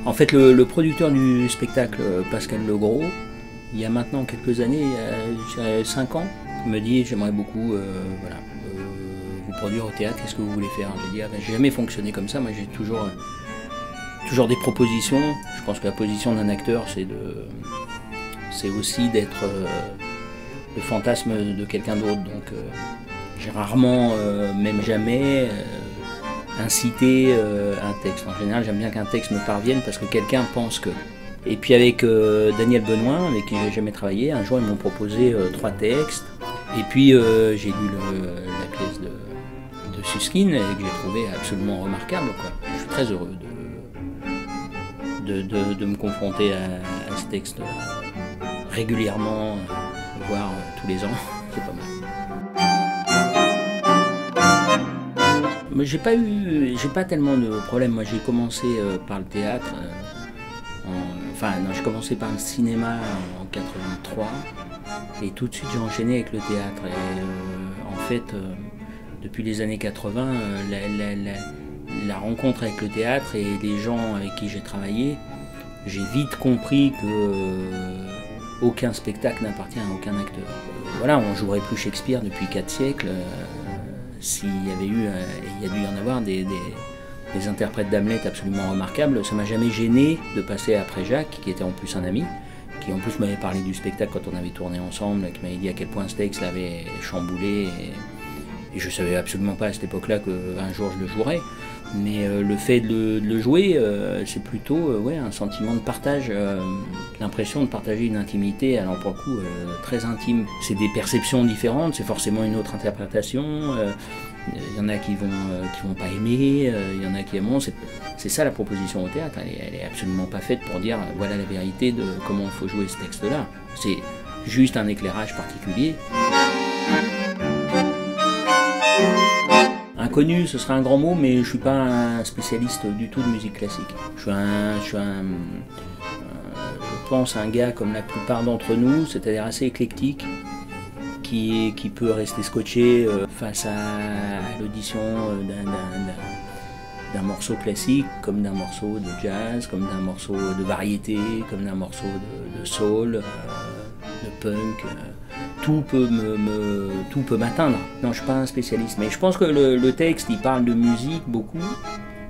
En fait, le producteur du spectacle, Pascal Legros, il y a maintenant quelques années, il y a 5 ans, me dit j'aimerais beaucoup voilà, vous produire au théâtre, qu'est-ce que vous voulez faire? J'ai dit ah ben, j'ai jamais fonctionné comme ça, moi j'ai toujours des propositions. Je pense que la position d'un acteur c'est aussi d'être le fantasme de quelqu'un d'autre. Donc j'ai rarement, même jamais, incité un texte. En général j'aime bien qu'un texte me parvienne parce que quelqu'un pense que. Et puis avec Daniel Benoît, avec qui j'ai jamais travaillé, un jour ils m'ont proposé 3 textes. Et puis j'ai lu la pièce de Suskind et que j'ai trouvé absolument remarquable, quoi. Je suis très heureux de me confronter à ce texte régulièrement, voire tous les ans. C'est pas mal. Mais j'ai pas tellement de problèmes. Moi j'ai commencé par le théâtre. Enfin, non, j'ai commencé par le cinéma en 83 et tout de suite j'ai enchaîné avec le théâtre. Et en fait, depuis les années 80, la rencontre avec le théâtre et les gens avec qui j'ai travaillé, j'ai vite compris que aucun spectacle n'appartient à aucun acteur. Voilà, on jouerait plus Shakespeare depuis 4 siècles s'il y avait eu, il y a dû y en avoir des interprètes d'Hamlet absolument remarquables. Ça m'a jamais gêné de passer après Jacques, qui était en plus un ami, qui en plus m'avait parlé du spectacle quand on avait tourné ensemble, qui m'avait dit à quel point ce texte l'avait chamboulé. Et je savais absolument pas à cette époque-là qu'un jour je le jouerais. Mais le fait de le jouer, c'est plutôt ouais, un sentiment de partage, l'impression de partager une intimité, alors pour le coup très intime. C'est des perceptions différentes, c'est forcément une autre interprétation. Il y en a qui vont pas aimer, il y en a qui aimeront. C'est ça la proposition au théâtre. Elle est absolument pas faite pour dire voilà la vérité de comment il faut jouer ce texte-là. C'est juste un éclairage particulier. Inconnu, ce serait un grand mot, mais je ne suis pas un spécialiste du tout de musique classique. Je pense un gars comme la plupart d'entre nous, c'est-à-dire assez éclectique, qui peut rester scotché face à l'audition d'un morceau classique, comme d'un morceau de jazz, comme d'un morceau de variété, comme d'un morceau de soul, de punk. Tout peut m'atteindre. Non, je ne suis pas un spécialiste, mais je pense que le texte, il parle de musique beaucoup,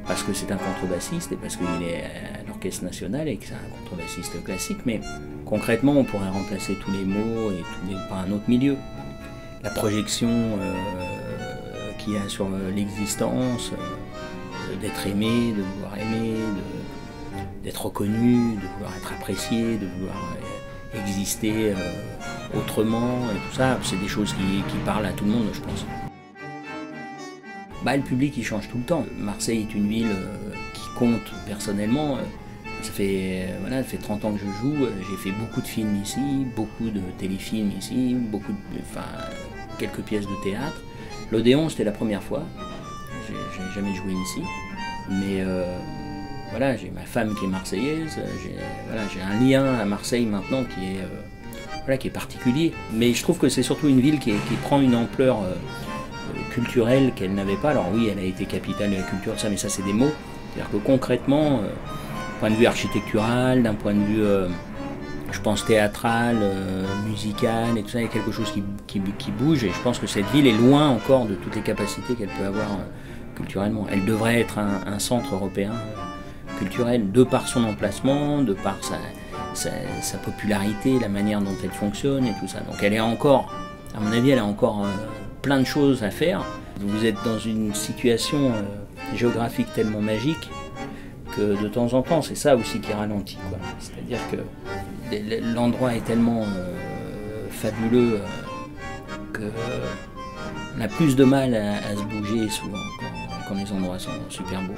parce que c'est un contrebassiste et parce qu'il est à l'Orchestre National et que c'est un contrebassiste classique, mais concrètement, on pourrait remplacer tous les mots par un autre milieu. La projection qu'il y a sur l'existence, d'être aimé, de vouloir aimer, d'être reconnu, de vouloir être apprécié, de vouloir exister autrement et tout ça, c'est des choses qui parlent à tout le monde, je pense. Bah, le public il change tout le temps. Marseille est une ville qui compte personnellement. Ça fait 30 ans que je joue, j'ai fait beaucoup de films ici, beaucoup de téléfilms ici, quelques pièces de théâtre. L'Odéon c'était la première fois, j'ai jamais joué ici, mais voilà, j'ai ma femme qui est marseillaise, j'ai un lien à Marseille maintenant qui est particulier. Mais je trouve que c'est surtout une ville qui prend une ampleur culturelle qu'elle n'avait pas. Alors oui, elle a été capitale de la culture, mais ça c'est des mots. C'est-à-dire que concrètement, d'un point de vue architectural, d'un point de vue, je pense, théâtral, musical, et tout ça, il y a quelque chose qui bouge. Et je pense que cette ville est loin encore de toutes les capacités qu'elle peut avoir culturellement. Elle devrait être un centre européen culturel, de par son emplacement, de par sa popularité, la manière dont elle fonctionne et tout ça. Donc elle est encore, à mon avis, elle a encore plein de choses à faire. Vous êtes dans une situation géographique tellement magique que de temps en temps, c'est ça aussi qui ralentit, quoi. C'est-à-dire que l'endroit est tellement fabuleux qu'on a plus de mal à se bouger souvent quand les endroits sont super beaux.